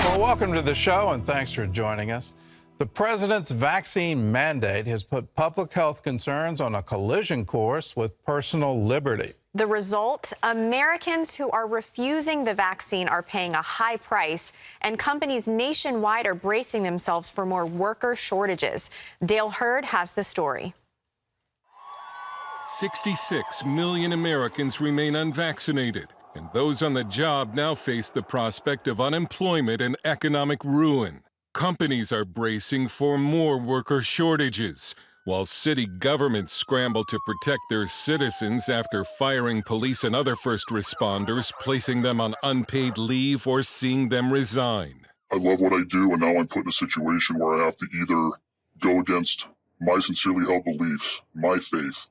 Well, welcome to the show, and thanks for joining us. The president's vaccine mandate has put public health concerns on a collision course with personal liberty. The result? Americans who are refusing the vaccine are paying a high price, and companies nationwide are bracing themselves for more worker shortages. Dale Hurd has the story. 66 million Americans remain unvaccinated, and those on the job now face the prospect of unemployment and economic ruin. Companies are bracing for more worker shortages, while city governments scramble to protect their citizens after firing police and other first responders, placing them on unpaid leave or seeing them resign. I love what I do, and now I'm put in a situation where I have to either go against my sincerely held beliefs, my faith,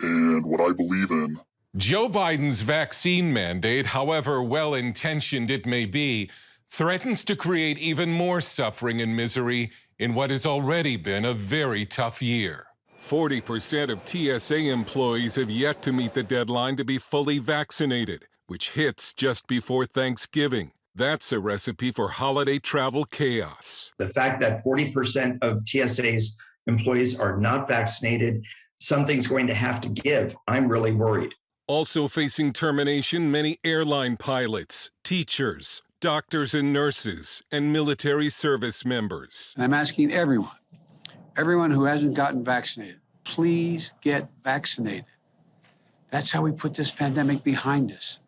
and what I believe in. Joe Biden's vaccine mandate, however well-intentioned it may be, threatens to create even more suffering and misery in what has already been a very tough year. 40% of TSA employees have yet to meet the deadline to be fully vaccinated, which hits just before Thanksgiving. That's a recipe for holiday travel chaos. The fact that 40% of TSA's employees are not vaccinated, something's going to have to give. I'm really worried. Also facing termination, many airline pilots, teachers, doctors and nurses, and military service members. And I'm asking everyone who hasn't gotten vaccinated, please get vaccinated. That's how we put this pandemic behind us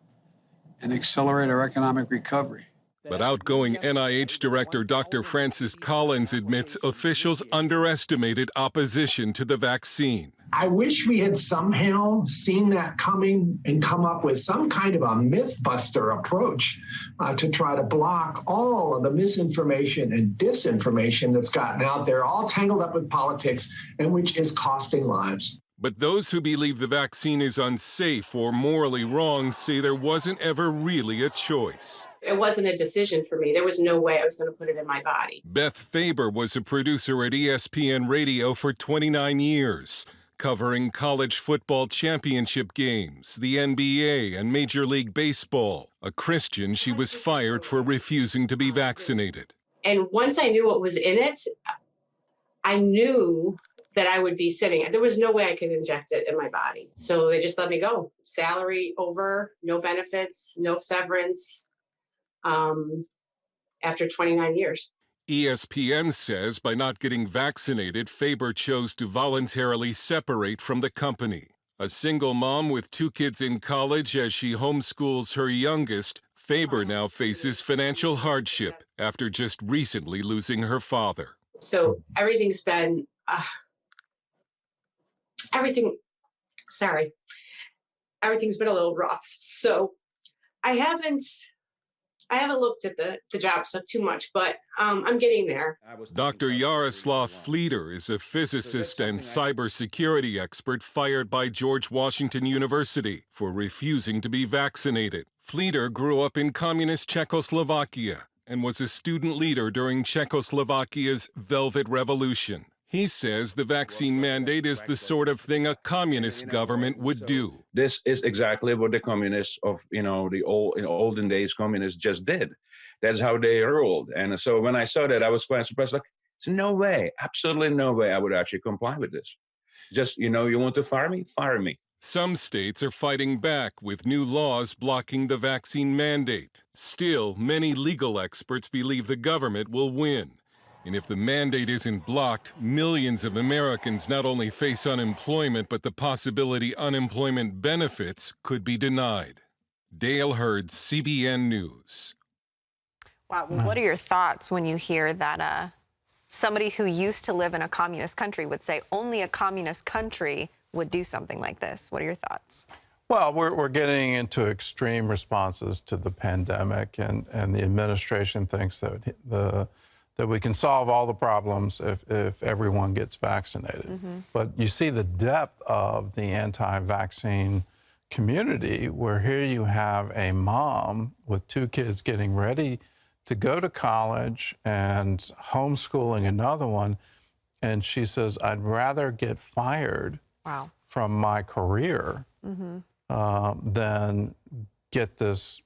and accelerate our economic recovery. But outgoing NIH Director Dr. Francis Collins admits officials underestimated opposition to the vaccine. I wish we had somehow seen that coming and come up with some kind of a myth-buster approach to try to block all of the misinformation and disinformation that's gotten out there, all tangled up with politics, and which is costing lives. But those who believe the vaccine is unsafe or morally wrong say there wasn't ever really a choice. It wasn't a decision for me. There was no way I was going to put it in my body. Beth Faber was a producer at ESPN Radio for 29 years, covering college football championship games, the NBA, and Major League Baseball. A Christian, she was fired for refusing to be vaccinated. And once I knew what was in it, I knew that I would be sitting. There was no way I could inject it in my body. So they just let me go. Salary over, no benefits, no severance, after 29 years. ESPN says by not getting vaccinated, Faber chose to voluntarily separate from the company. A single mom with 2 kids in college as she homeschools her youngest, Faber now faces financial hardship after just recently losing her father. So everything's been, everything's been a little rough. So I haven't looked at the job stuff too much, but I'm getting there. Dr. Yaroslav Fleeter is a physicist and cybersecurity expert fired by George Washington University for refusing to be vaccinated. Fleeter grew up in communist Czechoslovakia and was a student leader during Czechoslovakia's Velvet Revolution. He says the vaccine mandate is the sort of thing a communist government would do. This is exactly what the communists of, in olden days, communists just did. That's how they ruled. And so when I saw that, I was quite surprised. Like, there's no way, absolutely no way I would actually comply with this. Just, you want to fire me? Fire me. Some states are fighting back with new laws blocking the vaccine mandate. Still, many legal experts believe the government will win. And if the mandate isn't blocked, millions of Americans not only face unemployment, but the possibility unemployment benefits could be denied. Dale Hurd, CBN News. Wow, what are your thoughts when you hear that somebody who used to live in a communist country would say only a communist country would do something like this? What are your thoughts? Well, we're getting into extreme responses to the pandemic, and the administration thinks that that we can solve all the problems if everyone gets vaccinated. Mm-hmm. But you see the depth of the anti-vaccine community, where here you have a mom with 2 kids getting ready to go to college and homeschooling another one, and she says, I'd rather get fired from my career than get this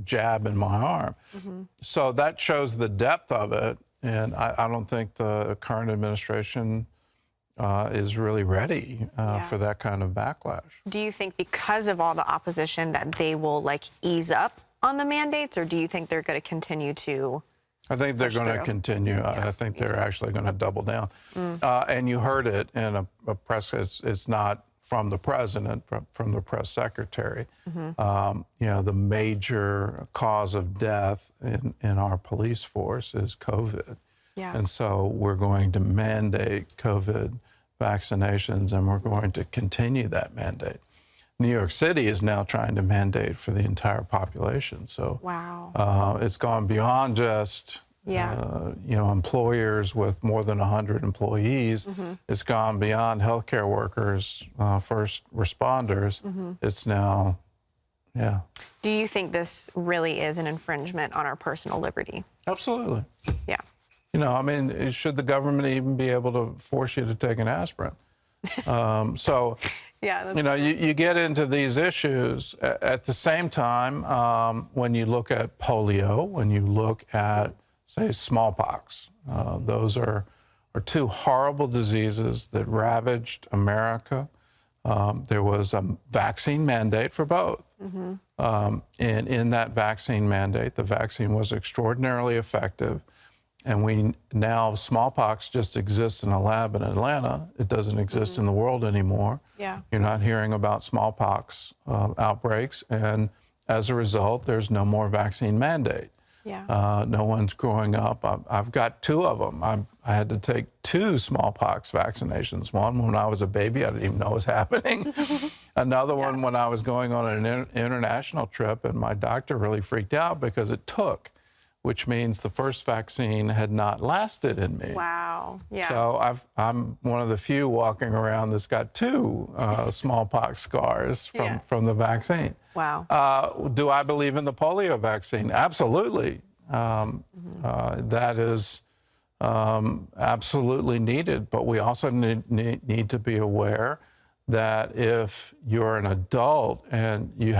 jab in my arm. So that shows the depth of it. And I don't think the current administration is really ready for that kind of backlash. Do you think because of all the opposition that they will like ease up on the mandates, or do you think they're going to continue to? I think they're going to through? continue. Yeah, I think they're actually going to double down. And you heard it in a press. It's not from the president, from the press secretary. You know, the major cause of death in our police force is COVID. Yeah. And so we're going to mandate COVID vaccinations, and we're going to continue that mandate. New York City is now trying to mandate for the entire population. So wow. it's gone beyond just you know, employers with more than 100 employees. It's gone beyond healthcare workers, first responders. It's now, Do you think this really is an infringement on our personal liberty? Absolutely. Yeah. You know, I mean, should the government even be able to force you to take an aspirin? So, Yeah. That's you know, you get into these issues at the same time when you look at polio, when you look at, say, smallpox. Those are two horrible diseases that ravaged America. There was a vaccine mandate for both. And in that vaccine mandate, the vaccine was extraordinarily effective. And we now, smallpox just exists in a lab in Atlanta. It doesn't exist in the world anymore. Yeah. You're not hearing about smallpox outbreaks. And as a result, there's no more vaccine mandate. Yeah. No one's growing up. I've got two of them. I had to take 2 smallpox vaccinations. One when I was a baby, I didn't even know it was happening. Another one when I was going on an international trip, and my doctor really freaked out because it took, which means the first vaccine had not lasted in me. Wow. Yeah. So I'm one of the few walking around that's got 2 smallpox scars from the vaccine. Wow. Do I believe in the polio vaccine? Absolutely. That is absolutely needed. But we also need to be aware that if you're an adult and you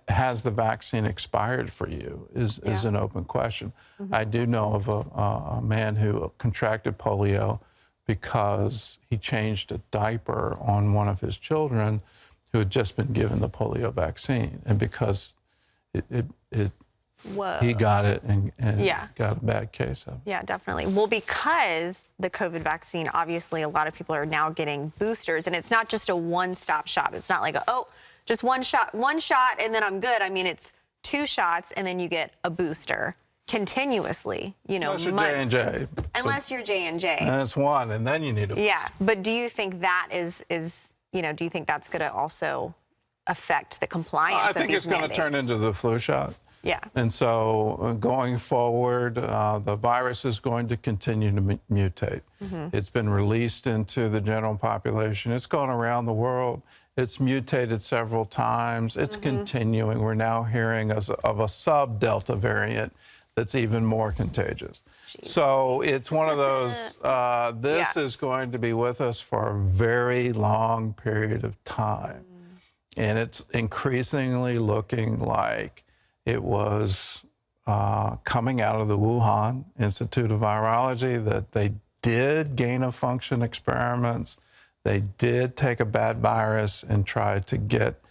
has the vaccine expired for you is an open question. I do know of a man who contracted polio because he changed a diaper on one of his children who had just been given the polio vaccine, and because he got it and got a bad case of it. Yeah, definitely. Well, because the COVID vaccine, obviously a lot of people are now getting boosters, and it's not just a one-stop shop. It's not like, just one shot and then I'm good. I mean, it's 2 shots and then you get a booster continuously, you know, unless you're months. J&J. Unless you're J&J. And it's 1, and then you need a booster. Yeah, but do you think that is you know, do you think that's going to also affect the compliance I of think these it's going to turn mandates? into the flu shot. Yeah. And so going forward, the virus is going to continue to mutate. It's been released into the general population. It's gone around the world. It's mutated several times. It's continuing. We're now hearing of a sub-Delta variant that's even more contagious. Jeez. So it's one of those, this is going to be with us for a very long period of time. And it's increasingly looking like it was coming out of the Wuhan Institute of Virology, that they did gain-of-function experiments. They did take a bad virus and try to get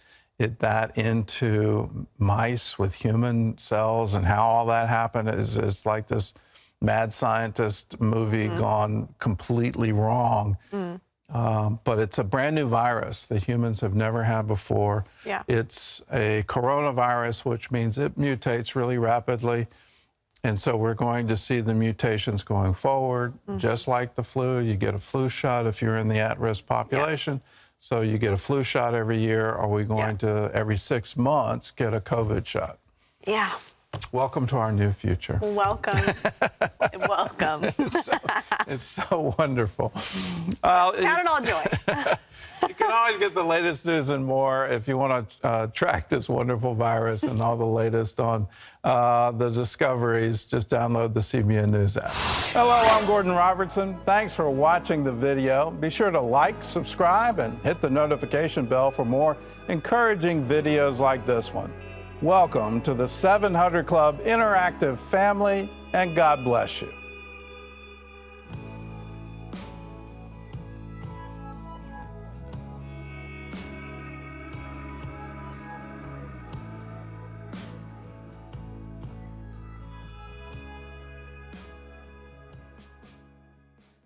that into mice with human cells, and how all that happened is like this mad scientist movie gone completely wrong. But it's a brand new virus that humans have never had before. Yeah. It's a coronavirus, which means it mutates really rapidly. And so we're going to see the mutations going forward, just like the flu. You get a flu shot if you're in the at-risk population. So you get a flu shot every year. Are we going to, every 6 months, get a COVID shot? Yeah. Welcome to our new future. Welcome. Welcome. It's so wonderful. Count it all joy. You can always get the latest news and more if you want to track this wonderful virus and all the latest on the discoveries. Just download the CBN News app. Hello, I'm Gordon Robertson. Thanks for watching the video. Be sure to like, subscribe, and hit the notification bell for more encouraging videos like this one. Welcome to the 700 Club Interactive family, and God bless you.